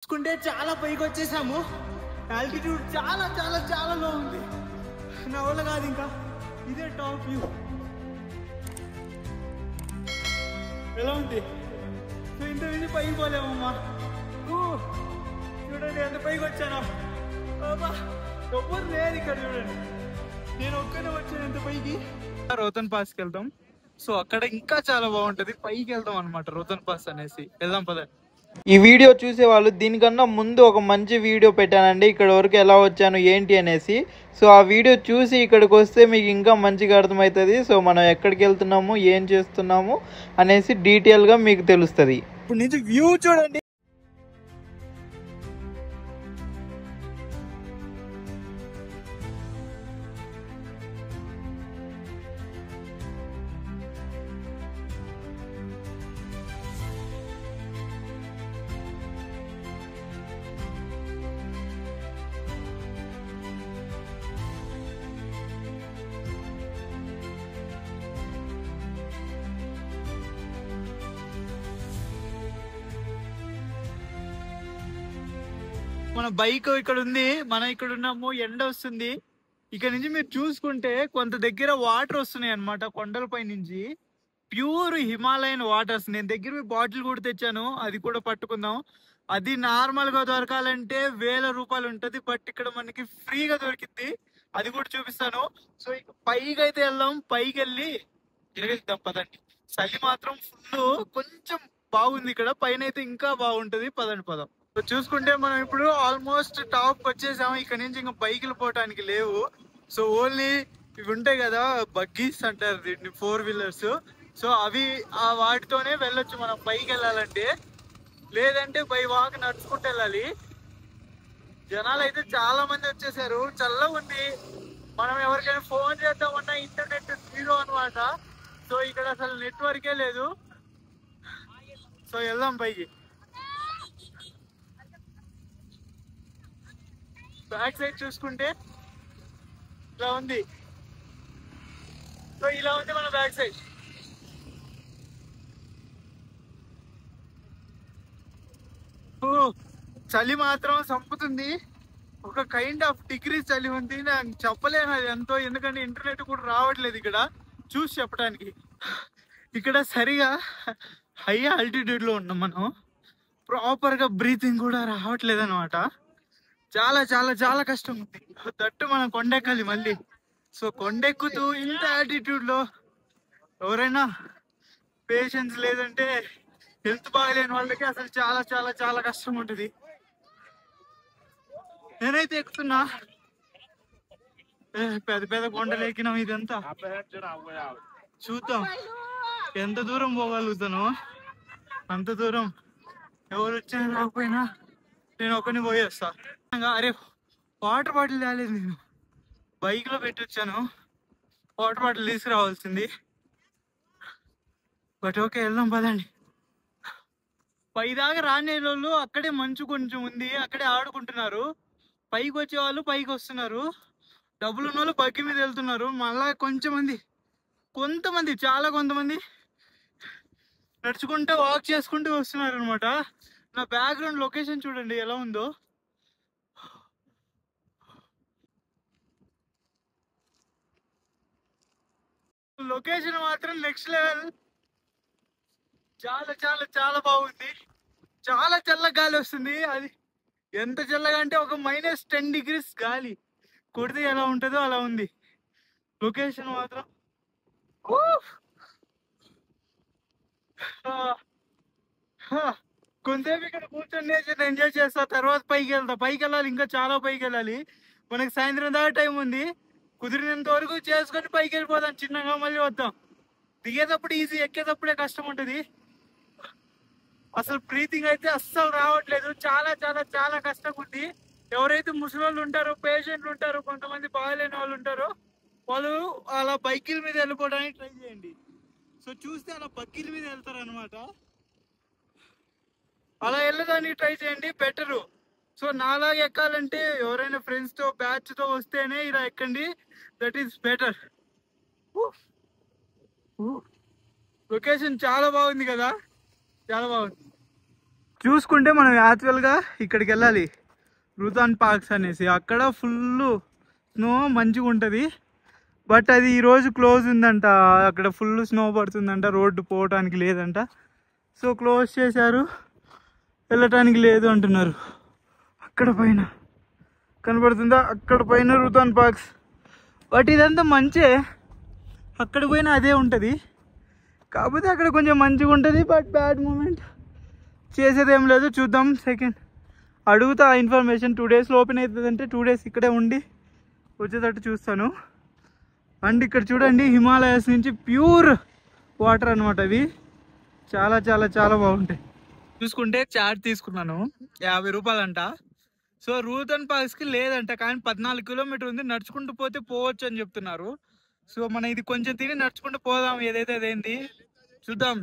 చూసుకుంటే చాలా పైకి వచ్చేసాము. ఆల్టిట్యూడ్ చాలా చాలా చాలా లో ఉంది. నా వల్ల కాదు, ఇంకా ఇదే టాప్ వ్యూ. ఎలా ఉంది? సో ఇంత విని పైకి పోలేమమ్మా. చూడండి ఎంత పైకి వచ్చాను. ఎవ్వరు లేదు ఇక్కడ. చూడండి నేను ఒక్కనే వచ్చాను ఎంత పైకి. రోతన్ పాస్కి వెళ్తాం. సో అక్కడ ఇంకా చాలా బాగుంటది. పైకి వెళ్తాం అనమాట రోతన్ పాస్ అనేసి. వెళ్దాం పదండి. ఈ వీడియో చూసే వాళ్ళు దీనికన్నా ముందు ఒక మంచి వీడియో పెట్టానండి, ఇక్కడ వరకు ఎలా వచ్చాను ఏంటి అనేసి. సో ఆ వీడియో చూసి ఇక్కడికి వస్తే మీకు ఇంకా మంచిగా అర్థమవుతుంది. సో మనం ఎక్కడికి వెళ్తున్నాము, ఏం చేస్తున్నాము అనేసి డీటెయిల్గా మీకు తెలుస్తుంది. ఇప్పుడు నుంచి వ్యూ చూడండి. మన బైక్ ఇక్కడ ఉంది, మనం ఇక్కడ ఉన్నాము. ఎండ వస్తుంది. ఇక్కడ నుంచి మీరు చూసుకుంటే కొంత దగ్గర వాటర్ వస్తున్నాయి అనమాట కొండలపై నుంచి. Pure Himalayan waters. నేను దగ్గర బాటిల్ కూడా తెచ్చాను, అది కూడా పట్టుకుందాం. అది నార్మల్ గా దొరకాలంటే 1000 రూపాయలు ఉంటది. బట్ ఇక్కడ మనకి ఫ్రీగా దొరికింది. అది కూడా చూపిస్తాను. సో ఇక పైకి అయితే వెళ్దాం. పైకి వెళ్ళి తిరిగిద్దాం పదండి. చలి మాత్రం ఫుల్ కొంచెం బాగుంది ఇక్కడ. పైన అయితే ఇంకా బాగుంటది. పదండి పదం. చూసుకుంటే మనం ఇప్పుడు ఆల్మోస్ట్ టాప్ వచ్చేసాము. ఇక్కడ నుంచి ఇంకా బైకులు పోవటానికి లేవు. సో ఓన్లీ ఇవి ఉంటాయి కదా, బగ్గీస్ అంటారు దీన్ని, 4 వీలర్స్. సో అవి ఆ వాటితోనే వెళ్ళొచ్చు మనం పైకి వెళ్ళాలంటే. లేదంటే బై వాక్ నడుచుకుంటూ వెళ్ళాలి. జనాలు అయితే చాలా మంది వచ్చేసారు. చల్లగా ఉంది. మనం ఎవరికైనా ఫోన్ చేద్దామన్నా ఇంటర్నెట్ 0 అనమాట. సో ఇక్కడ అసలు నెట్వర్కే లేదు. సో వెళ్దాం పైకి. బ్యాక్ సైడ్ చూసుకుంటే ఇలా ఉంది. సో ఇలా ఉంది మన బ్యాక్ సైడ్. చలి మాత్రం చంపుతుంది. ఒక కైండ్ ఆఫ్ డిగ్రీ చలి ఉంది. నేను చెప్పలేను అది ఎంతో, ఎందుకంటే ఇంటర్నెట్ కూడా రావట్లేదు ఇక్కడ చూసి చెప్పడానికి. ఇక్కడ సరిగా హై ఆల్టిట్యూడ్ లో ఉన్నాం మనం. ప్రాపర్ గా బ్రీతింగ్ కూడా రావట్లేదు అనమాట. చాలా చాలా చాలా కష్టం ఉంది. దట్టు మనం కొండెక్కాలి మళ్ళీ. సో కొండెక్కుతూ ఇంత ఆల్టిట్యూడ్ లో ఎవరైనా పేషెన్స్ లేదంటే హెల్త్ బాగలేని వాళ్ళకి అసలు చాలా చాలా చాలా కష్టం ఉంటుంది. నేనైతే ఎక్కుతున్నా. పెద్ద పెద్ద కొండలు ఎక్కినాం. ఇదంతా చూద్దాం ఎంత దూరం పోగలుగుతాను. అంత దూరం ఎవరు వచ్చినా రాకపోయినా నేను ఒకరిని పోయేస్తా. అరే వాటర్ బాటిల్ తేలేదు, నేను బైక్ లో పెట్టి వచ్చాను. వాటర్ బాటిల్ తీసుకురావాల్సింది. బట్ ఓకే వెళ్దాం పదండి. పైదాకా రాని వాళ్ళు అక్కడే మంచు కొంచెం ఉంది, అక్కడే ఆడుకుంటున్నారు. పైకి వచ్చే వాళ్ళు పైకి వస్తున్నారు. డబ్బులు ఉన్న వాళ్ళు బగ్గి మీద వెళ్తున్నారు. మళ్ళా కొంతమంది చాలా కొంతమంది నడుచుకుంటూ వాక్ చేసుకుంటూ వస్తున్నారు అనమాట. నా బ్యాక్గ్రౌండ్ లొకేషన్ చూడండి ఎలా ఉందో. లొకేషన్ మాత్రం నెక్స్ట్ లెవెల్. చాలా చాలా చాలా బాగుంది. చాలా చల్ల గాలి వస్తుంది. అది ఎంత చల్లగా అంటే ఒక -10 డిగ్రీస్ గాలి కొడితే ఎలా ఉంటుందో అలా ఉంది. లొకేషన్ మాత్రం కొంతసేపు ఇక్కడ కూర్చొని నేచర్ ఎంజాయ్ చేస్తా. తర్వాత పైకి వెళ్తా. పైకి వెళ్ళాలి, ఇంకా చాలా పైకి వెళ్ళాలి. మనకి సాయంత్రం దాకా టైం ఉంది. కుదిరినంత వరకు చేసుకొని పైకి వెళ్ళిపోతాం. చిన్నగా మళ్ళీ వద్దాం. దిగేటప్పుడు ఈజీ, ఎక్కేటప్పుడే కష్టం ఉంటుంది. అసలు బ్రీతింగ్ అయితే అస్సలు రావట్లేదు. చాలా చాలా చాలా కష్టంగా ఉంది. ఎవరైతే ముసలి వాళ్ళు ఉంటారో, పేషెంట్లు ఉంటారో, కొంతమంది బాగాలేని వాళ్ళు ఉంటారో, వాళ్ళు అలా బైకుల మీద వెళ్ళిపోవడానికి ట్రై చేయండి. సో చూస్తే అలా బైకుల మీద వెళ్తారు అనమాట. అలా వెళ్ళడానికి ట్రై చేయండి, బెటరు. సో నాలాగా ఎక్కాలంటే ఎవరైనా ఫ్రెండ్స్ తో బ్యాచ్ తో వస్తేనే ఇలా ఎక్కండి. That is better. లొకేషన్ చాలా బాగుంది కదా, చాలా బాగుంది. చూసుకుంటే మనం యాక్చువల్గా ఇక్కడికి వెళ్ళాలి, రూతాన్ పార్క్స్ అనేసి. అక్కడ ఫుల్ స్నో మంచిగా ఉంటుంది. బట్ అది ఈరోజు క్లోజ్ ఉందంట. అక్కడ ఫుల్ స్నో పడుతుందంట, రోడ్డు పోవటానికి లేదంట. సో క్లోజ్ చేశారు, వెళ్ళటానికి లేదు అంటున్నారు. అక్కడ పైన కనబడుతుందా, అక్కడ పైన రూతాన్ పార్క్స్. బట్ ఇదంతా మంచే, అక్కడ పోయినా అదే ఉంటుంది. కాకపోతే అక్కడ కొంచెం మంచిగా ఉంటుంది, బట్ బ్యాడ్ మూమెంట్. చేసేది ఏం లేదు, చూద్దాం. సెకండ్ అడుగుతా ఇన్ఫర్మేషన్. 2 డేస్లో ఓపెన్ అవుతుందంటే 2 డేస్ ఇక్కడే ఉండి వచ్చేటట్టు చూస్తాను. అండ్ ఇక్కడ చూడండి, హిమాలయాస్ నుంచి ప్యూర్ వాటర్ అనమాట. అవి చాలా చాలా చాలా బాగుంటాయి. చూసుకుంటే చార్ట్ తీసుకున్నాను, 50 రూపాయలంట. సో రూతాన్ పార్క్స్కి లేదంట, కానీ 14 కిలోమీటర్ ఉంది. నడుచుకుంటూ పోతే పోవచ్చు అని చెప్తున్నారు. సో మనం ఇది కొంచెం తిని నడుచుకుంటూ పోదాం, ఏదైతే అదేంది చూద్దాం.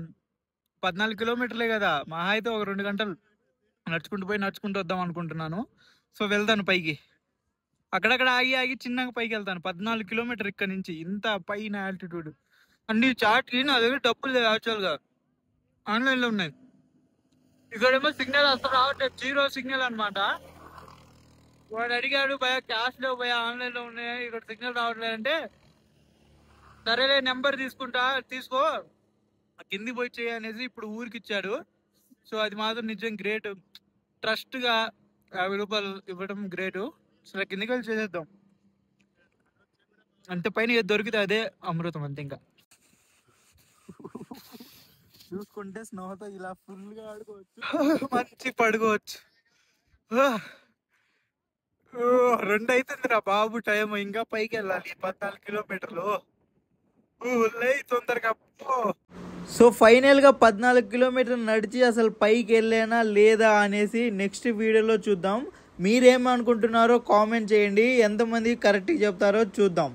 14 కిలోమీటర్లే కదా, మహా అయితే ఒక 2 గంటలు నడుచుకుంటూ పోయి నడుచుకుంటూ వద్దాం అనుకుంటున్నాను. సో వెళ్తాను పైకి, అక్కడక్కడ ఆగి ఆగి చిన్నగా పైకి వెళ్తాను. 14 కిలోమీటర్ ఇక్కడ నుంచి, ఇంత పైన ఆల్టిట్యూడ్. అన్ని చాట్కి నా దగ్గర డబ్బులు లేవు, యాక్చువల్గా ఆన్లైన్లో ఉన్నాయి. ఇక్కడేమో సిగ్నల్ అసలు రావట్లేదు, 0 సిగ్నల్ అనమాట. వాడు అడిగాడు, భయ క్యాష్ లేవు భయ, ఆన్లైన్లో ఉన్నాయి, ఇక్కడ సిగ్నల్ రావట్లేదు అంటే, సరేలే నెంబర్ తీసుకో కింది పోయి చేయి అనేసి ఇప్పుడు ఊరికి ఇచ్చాడు. సో అది మాత్రం నిజం గ్రేట్. ట్రస్ట్గా 50 రూపాయలు ఇవ్వడం గ్రేటు. సో కిందికి వెళ్ళి చేసేద్దాం అంతే. పైన ఏది దొరికితే అదే అమృతం అంతే. ఇంకా చూసుకుంటే స్నోతో ఇలా ఫుల్గా ఆడుకోవచ్చు, మంచి పడుకోవచ్చు. 2 అవుతుంది రా బాబు టైం, ఇంకా పైకి వెళ్ళాలి 14 కిలోమీటర్లు. తొందరగా. సో ఫైనల్గా 14 కిలోమీటర్లు నడిచి అసలు పైకి వెళ్ళానా లేదా అనేసి నెక్స్ట్ వీడియోలో చూద్దాం. మీరేమనుకుంటున్నారో కామెంట్ చేయండి, ఎంతమంది కరెక్ట్గా చెప్తారో చూద్దాం.